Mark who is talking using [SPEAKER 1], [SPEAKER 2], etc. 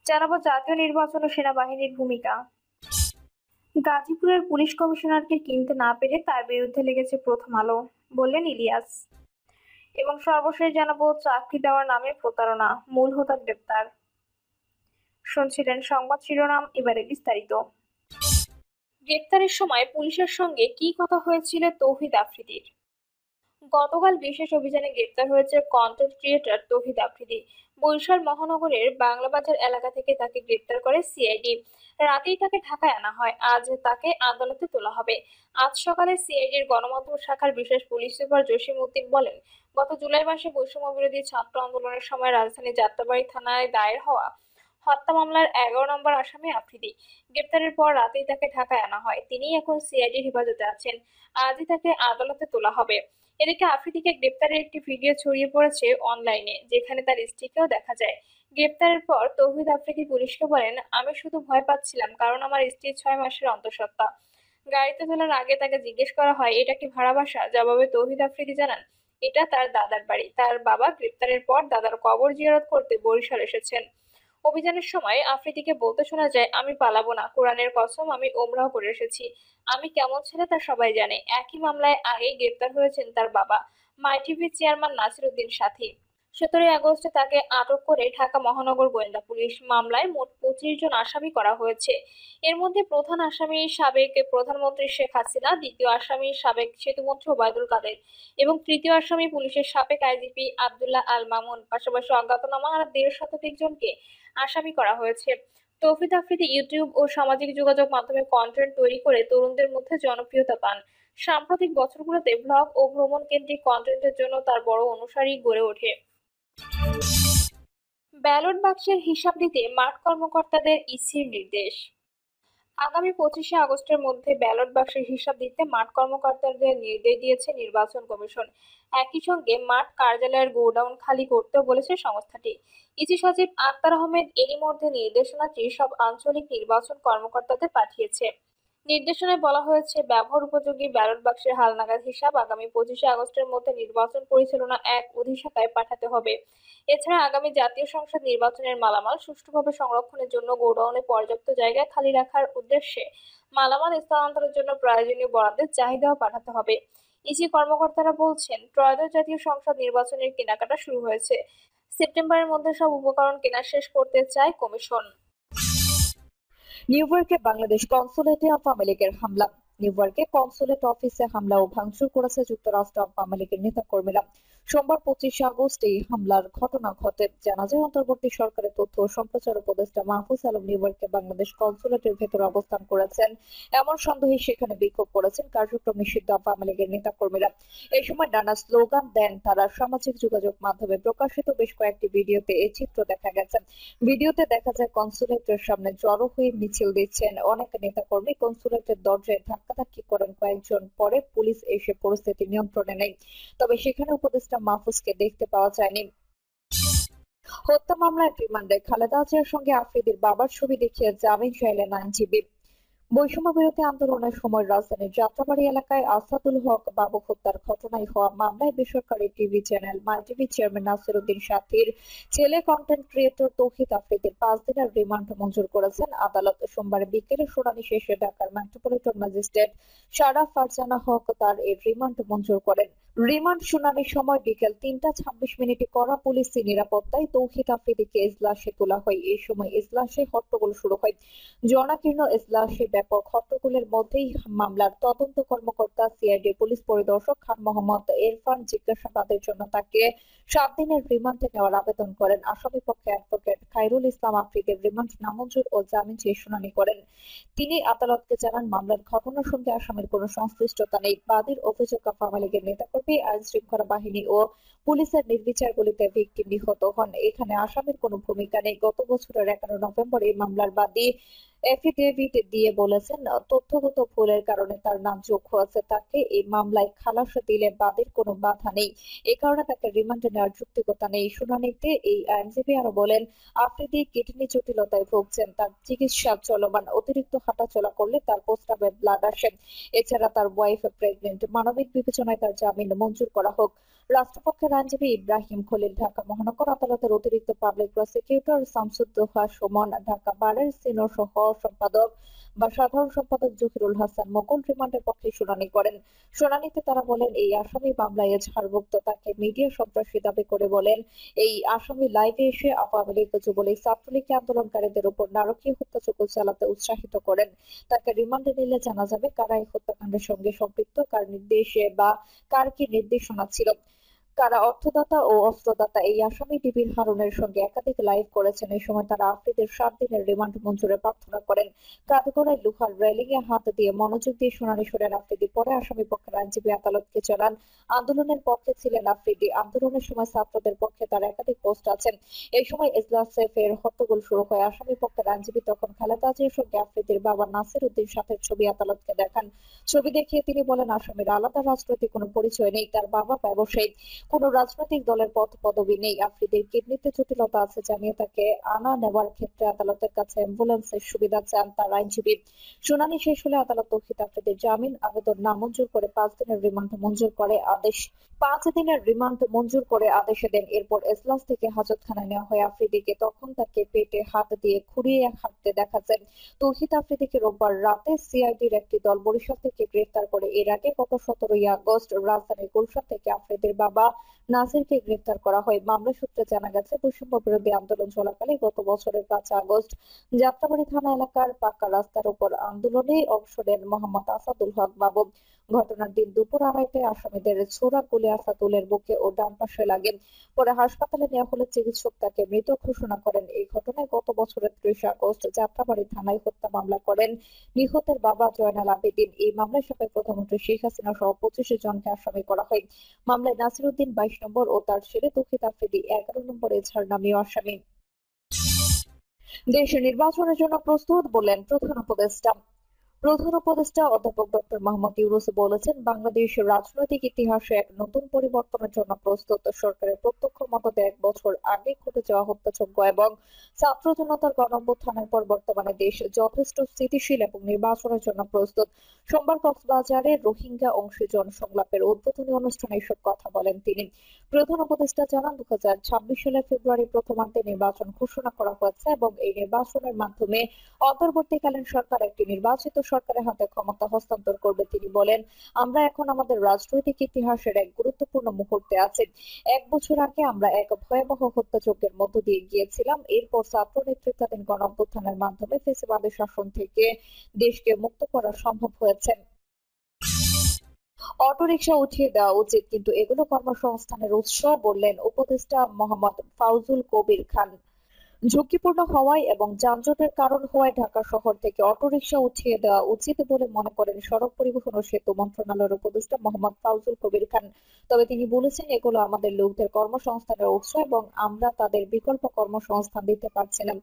[SPEAKER 1] জানাবো জাতীয় নির্বাচন ও সেনাবাহিনীর ভূমিকা। গাজীপুরের পুলিশ কমিশনারকে কিনতে না পেরে তার বিরুদ্ধে লেগেছে প্রথম আলো, বললেন ইলিয়াস। এবং সর্বশেষ জানাবো চাকরি দেওয়ার নামে প্রতারণা, মূল হোতা গ্রেপ্তার। শুনছিলেন সংবাদ শিরোনাম, এবারে বিস্তারিত। গ্রেপ্তারের সময় পুলিশের সঙ্গে কি কথা হয়েছিল তৌহিদ আফ্রিদির? গতকাল বিশেষ অভিযানে গ্রেপ্তার হয়েছে কন্টেন্ট ক্রিয়েটর তৌহিদ আফ্রিদি। বরিশাল মহানগরের বাংলাবাজার এলাকা থেকে তাকে গ্রেপ্তার করে সিআইডি। রাতেই তাকে ঢাকায় আনা হয়, আজ তাকে আদালতে তোলা হবে। আজ সকালে সিআইডির গণমাধ্যম শাখার বিশেষ পুলিশ সুপার জসিম উদ্দিন বলেন, গত জুলাই মাসে বৈষম্য বিরোধী ছাত্র আন্দোলনের সময় রাজধানীর যাত্রাবাড়ী থানায় দায়ের হওয়া হত্যা মামলার 11 নম্বর আসামি আফ্রিদি। গ্রেপ্তারের পর রাতেই তাকে ঢাকায় আনা হয়, তিনি এখন সিআইডির হেফাজতে আছেন। আজই তাকে আদালতে তোলা হবে। এদিকে আফ্রিদিকে গ্রেপ্তারের একটি ভিডিও ছড়িয়ে পড়েছে অনলাইনে, যেখানে তার স্ত্রীকেও দেখা যায়। গ্রেপ্তারের পর তৌহিদ আফ্রিদি পুলিশকে বলেন, আমি শুধু ভয় পাচ্ছিলাম কারণ আমার স্ত্রী 6 মাসের অন্তঃসত্ত্বা। গাড়িতে তোলার আগে তাকে জিজ্ঞেস করা হয় এটা কি ভাড়া বাসা। জবাবে তৌহিদ আফ্রিদি জানান এটা তার দাদার বাড়ি। তার বাবা গ্রেপ্তারের পর দাদার কবর জিয়ারত করতে বরিশাল এসেছেন। অভিযানের সময় আফ্রিদিকে বলতে শোনা যায়, আমি পালাবো না, কোরআনের কসম আমি ওমরাও করে এসেছি। আমি কেমন ছেলে তা সবাই জানে। একই মামলায় আগেই গ্রেপ্তার হয়েছেন তার বাবা, মাই টিভির চেয়ারম্যান নাসির উদ্দিন সাথী। 17 আগস্টে তাকে আটক করে ঢাকা মহানগর গোয়েন্দা পুলিশ। মামলায় মোট 25 জন আসামি করা হয়েছে। এর মধ্যে প্রধান আসামি সাবেক প্রধানমন্ত্রী শেখ হাসিনা, দ্বিতীয় আসামি সাবেক সেতুমন্ত্রী ওবায়দুল কাদের এবং তৃতীয় আসামি পুলিশের সাবেক আইজিপি আব্দুল্লাহ আল মামুন। পাশাপাশি অজ্ঞাতনামা আর 1.5 জনকে আসামি করা হয়েছে। তৌহিদ আফ্রিদি ইউটিউব ও সামাজিক যোগাযোগ মাধ্যমে কন্টেন্ট তৈরি করে তরুণদের মধ্যে জনপ্রিয়তা পান। সাম্প্রতিক বছরগুলোতে ব্লগ ও ভ্রমণ কেন্দ্রিক কন্টেন্টের জন্য তার বড় অনুসারী গড়ে ওঠে। ব্যালট বাক্সের হিসাব দিতে মাঠ কর্মকর্তাদের ইসির নির্দেশ। আগামী 25 আগস্টের মধ্যে ব্যালট বাক্সের হিসাব দিতে মাঠ কর্মকর্তাদের নির্দেশ দিয়েছে নির্বাচন কমিশন। একই সঙ্গে মাঠ কার্যালয়ের গোডাউন খালি করতেও বলেছে সংস্থাটি। ইসি সচিব আক্তার আহমেদ এরই মধ্যে নির্দেশনাটি সব আঞ্চলিক নির্বাচন কর্মকর্তাদের পাঠিয়েছে। নির্দেশনায় বলা হয়েছে, ব্যবহার উপযোগী ব্যালট বাক্সের হালনাগাদ হিসাব আগামী 25 আগস্টের মধ্যে নির্বাচন পরিচালনা এক অধিশাখায় পাঠাতে হবে। এছাড়া আগামী জাতীয় সংসদ নির্বাচনের মালামাল সুষ্ঠুভাবে সংরক্ষণের জন্য গোডাউনে পর্যাপ্ত জায়গা খালি রাখার উদ্দেশ্যে মালামাল স্থানান্তরের জন্য প্রয়োজনীয় বরাদ্দের চাহিদাও পাঠাতে হবে। ইসি কর্মকর্তারা বলছেন, ত্রয়োদশ জাতীয় সংসদ নির্বাচনের কেনাকাটা শুরু হয়েছে। সেপ্টেম্বরের মধ্যে সব উপকরণ কেনা শেষ করতে চায় কমিশন।
[SPEAKER 2] নিউ ইয়র্কে বাংলাদেশ কনসুলেটে আওয়ামী লীগের হামলা। নিউ ইয়র্কে কনসুলেট অফিসে হামলা ও ভাঙচুর করেছে যুক্তরাষ্ট্র আওয়ামী লীগের নেতাকর্মীরা। সোমবার 25 আগস্ট এই হামলার ঘটনা ঘটে। জানা যায়, অন্তর্বর্তী সরকারের তথ্য ও সম্প্রচার উপদেষ্টা মাহফুজ আলম নিউ ইয়র্কে বাংলাদেশ কনসুলেটের ভেতরে অবস্থান করেছেন এমন সন্দেহে সেখানে বিক্ষোভ করেছেন কার্যক্রম নিষিদ্ধ আওয়ামী লীগের নেতাকর্মীরা। এই সময় নানা স্লোগান দেন তারা। সামাজিক যোগাযোগ মাধ্যমে প্রকাশিত বেশ কয়েকটি ভিডিওতে এই চিত্র দেখা গেছে। ভিডিওতে দেখা যায় কনসুলেটের সামনে জড়ো হয়ে মিছিল দিচ্ছেন অনেক নেতাকর্মী। কনসুলেটের দরজায় ধাক্কাধাক্কি করেন কয়েকজন, পরে পুলিশ এসে পরিস্থিতি নিয়ন্ত্রণে নেয়। তবে সেখানে উপদেষ্টা মাহফুজকে দেখতে পাওয়া যায়নি। হত্যা মামলায় রিমান্ডে খালেদা জিয়ার সঙ্গে আফ্রিদির বাবার ছবি দেখিয়ে জামিন চাইলেন আইনজীবী। বৈষম্য বিরোধী আন্দোলনের সময় রাজধানীর যাত্রাবাড়ী এলাকায় আসাদুল হক বাবু হত্যার ঘটনায় হওয়া মামলায় বেসরকারি টিভি চ্যানেল মাই টিভির চেয়ারম্যান নাসির উদ্দিন সাথীর ছেলে কন্টেন্ট ক্রিয়েটর তৌহিদ আফ্রিদির 5 দিনের রিমান্ড মঞ্জুর করেছেন আদালত। সোমবার বিকেলে শুনানি শেষে ঢাকার মেট্রোপলিটন ম্যাজিস্ট্রেট সারা ফারজানা হক তার এই রিমান্ড মঞ্জুর করেন। রিমান্ড শুনানির সময় বিকেল 3টা 26 কড়া পুলিশি নিরাপত্তায় তৌহিদ আফ্রিদিকে এজলাসে তোলা হয়। এই সময় এজলাসে হট্টগোল শুরু হয়। জনাকীর্ণ এজলাসে ব্যাপক হট্টগোলের মধ্যেই মামলার তদন্ত কর্মকর্তা সিআইডি পুলিশ পরিদর্শক খান মোহাম্মদ ইরফান জিজ্ঞাসাবাদের জন্য তাকে 7 দিনের রিমান্ডে নেওয়ার আবেদন করেন। আসামি পক্ষে অ্যাডভোকেট খায়রুল ইসলাম আফ্রিদির রিমান্ড নামঞ্জুর ও জামিন চেয়ে শুনানি করেন। তিনি আদালতকে জানান, মামলার ঘটনার সঙ্গে আসামির কোনো সংশ্লিষ্টতা নেই। বাদীর অভিযোগ, আওয়ামী লীগের নেতাকর্মী, আইন শৃঙ্খলা বাহিনী ও পুলিশের নির্বিচার গুলিতে ভিকটিম নিহত হন। এখানে আসামির কোনো ভূমিকা নেই। গত বছরের 11 নভেম্বর এই মামলার বাদী এফিডেভিট দিয়ে বলেছেন তথ্যগত ভুলের কারণে তার নাম যোগ হয়েছে। তাকে এই মামলায় খালাস দিলে বাদীর কোনো বাধা নেই। এ কারণে তাকে রিমান্ডে নেওয়ার যৌক্তিকতা নেই। শুনানিতে এই আইনজীবী আরো বলেন, আফ্রিদি কিডনি জটিলতায় ভুগছেন। তার চিকিৎসা চলমান। অতিরিক্ত হাঁটাচলা করলে তার প্রস্রাবে ব্লাড আসে। এছাড়া তার ওয়াইফ প্রেগনেন্ট। মানবিক বিবেচনায় তার জামিন মঞ্জুর করা হোক। রাষ্ট্রপক্ষের আইনজীবী ইব্রাহিম খলিল ঢাকা মহানগর আদালতের অতিরিক্ত পাবলিক প্রসিকিউটর শামসুদ্দোহা সুমন, ঢাকা বারের সিনিয়র সহ সম্পাদক বা সাধারণ সম্পাদক জহিরুল হাসান মুকুল রিমান্ডের পক্ষে শুনানি করেন। শুনানিতে তারা বলেন, এই আসামি মামলায় এজাহারভুক্ত। তাকে মিডিয়া সন্ত্রাসী দাবি করে বলেন, এই আসামি লাইভে এসে আওয়ামী লীগ, যুবলীগ, ছাত্রলীগ আন্দোলনকারীদের উপর নারকীয় হত্যাযজ্ঞ চালাতে উৎসাহিত করেন। তাকে রিমান্ডে নিলে জানা যাবে কারা এই হত্যাকাণ্ডের সঙ্গে সম্পৃক্ত, কার নির্দেশে বা কার কি নির্দেশনা ছিল, কারা অর্থদাতা ও অস্ত্রদাতা। এই আসামি ডিবির হারুনের সঙ্গে একাধিক লাইভ করেছেন। এই সময় তারা আফ্রিদির 7 দিনের রিমান্ড মঞ্জুরের প্রার্থনা করেন। কাঠগড়ায় লোহার রেলিং এ হাত দিয়ে মনোযোগ দিয়ে শুনানি শুনেন আফ্রিদি। পরে আসামি পক্ষের আইনজীবী আদালতকে জানান, আন্দোলনের পক্ষে ছিলেন আফ্রিদি। আন্দোলনের সময় ছাত্রদের পক্ষে তার একাধিক পোস্ট আছেন। এই সময় এজলাসে ফের হট্টগোল শুরু হয়। আসামি পক্ষের আইনজীবী তখন খালেদা জিয়ার সঙ্গে আফ্রিদির বাবা নাসির উদ্দিন সাথের ছবি আদালতকে দেখান। ছবি দেখিয়ে তিনি বলেন, আসামির আলাদা রাজনৈতিক কোনো পরিচয় নেই। তার বাবা ব্যবসায়ী। কোনো রাজনৈতিক দলের পদ পদবি নেই। আফ্রিদির কিডনিতে জটিলতা আছে জানিয়ে তাকে আনা নেওয়ার ক্ষেত্রে আদালতের কাছে অ্যাম্বুলেন্সের সুবিধা চান তার আইনজীবী। শুনানি শেষ হলে আদালত তৌহিদ আফ্রিদির জামিন আবেদন নামঞ্জুর করে 5 দিনের রিমান্ড মঞ্জুর করে আদেশ 5 দিনের রিমান্ড মঞ্জুর করে আদেশে দেন। এরপর এজলাস থেকে হাজতখানায় নেওয়া হয় আফ্রিদিকে। তখন তাকে পেটে হাত দিয়ে খুঁড়িয়ে হাঁটতে দেখা যায়। তৌহিদ আফ্রিদিকে রোববার রাতে সিআইডির একটি দল বরিশাল থেকে গ্রেফতার করে। এর আগে গত 17 আগস্ট রাজধানীর গুলশান থেকে আফ্রিদির বাবা নাসিরকে গ্রেফতার করা হয়। মামলা সূত্রে জানা গেছে, বৈষম্য বিরোধী আন্দোলন চলাকালে গত বছরের 5 আগস্ট যাত্রাবাড়ী থানা এলাকার পাকা রাস্তার উপর আন্দোলনে অংশ নেন মোহাম্মদ আসাদুল হক বাবু। ঘটনার দিন দুপুর 2:30টায় আসামিদের ছোড়া গুলি আসাদুলের বুকে ও ডান পাশে লাগে। পরে হাসপাতালে নেওয়া হলে চিকিৎসক তাকে মৃত ঘোষণা করেন। এই ঘটনায় গত বছরের 30 আগস্ট যাত্রাবাড়ী থানায় হত্যা মামলা করেন নিহতের বাবা জয়নাল আবেদিন। এই মামলায় সাবেক প্রধানমন্ত্রী শেখ হাসিনা সহ 25 জনকে আসামি করা হয়। মামলায় নাসির উদ্দিন 22 নম্বর ও তার ছেলে তৌহিদ আফ্রিদি 11 নম্বর এজাহার নামীয় আসামি। দেশে নির্বাচনের জন্য প্রস্তুত বললেন প্রধান উপদেষ্টা। প্রধান উপদেষ্টা অধ্যাপক ডক্টর মোহাম্মদ ইউনূস বলেছেন, বাংলাদেশের রাজনৈতিক ইতিহাসে এক নতুন পরিবর্তনের জন্য প্রস্তুত। সরকারের প্রত্যক্ষ মদতে 1 বছর আগে ঘটে যাওয়া হত্যাযজ্ঞ এবং ছাত্র জনতার গণঅভ্যুত্থানের পর বর্তমানে দেশ যথেষ্ট স্থিতিশীল এবং নির্বাচনের জন্য প্রস্তুত। সোমবার কক্সবাজারে রোহিঙ্গা অংশীজন সংলাপের উদ্বোধনী অনুষ্ঠানে এসব কথা বলেন তিনি। প্রধান উপদেষ্টা জানান, 2026 সালের ফেব্রুয়ারি প্রথমার্ধে নির্বাচন ঘোষণা করা হয়েছে এবং এই নির্বাচনের মাধ্যমে অন্তর্বর্তীকালীন সরকার একটি নির্বাচিত সরকারের হাতে ক্ষমতা হস্তান্তর করবে। তিনি বলেন, আমরা এখন আমাদের রাজনৈতিক ইতিহাসের এক গুরুত্বপূর্ণ মুহূর্তে আছি। 1 বছর আগে আমরা এক ভয়াবহ হত্যাযজ্ঞের মধ্য দিয়ে গিয়েছিলাম। এরপর ছাত্র নেতৃত্বাধীন গণঅভ্যুত্থানের মাধ্যমে ফ্যাসিবাদী শাসন থেকে দেশকে মুক্ত করা সম্ভব হয়েছে। অটোরিকশা উঠিয়ে দেওয়া উচিত, কিন্তু এগুলো কর্মসংস্থানের উৎস বললেন উপদেষ্টা মোহাম্মদ ফাউজুল কবির খান। ঝুঁকিপূর্ণ হওয়ায় এবং যানজটের কারণ হওয়ায় ঢাকা শহর থেকে অটোরিকশা উঠিয়ে দেওয়া উচিত বলে মনে করেন সড়ক পরিবহন ও সেতু মন্ত্রণালয়ের উপদেষ্টা মোহাম্মদ ফাউজুল কবির খান। তবে তিনি বলেছেন, এগুলো আমাদের লোকদের কর্মসংস্থানের উৎস এবং আমরা তাদের বিকল্প কর্মসংস্থান দিতে পারছি না।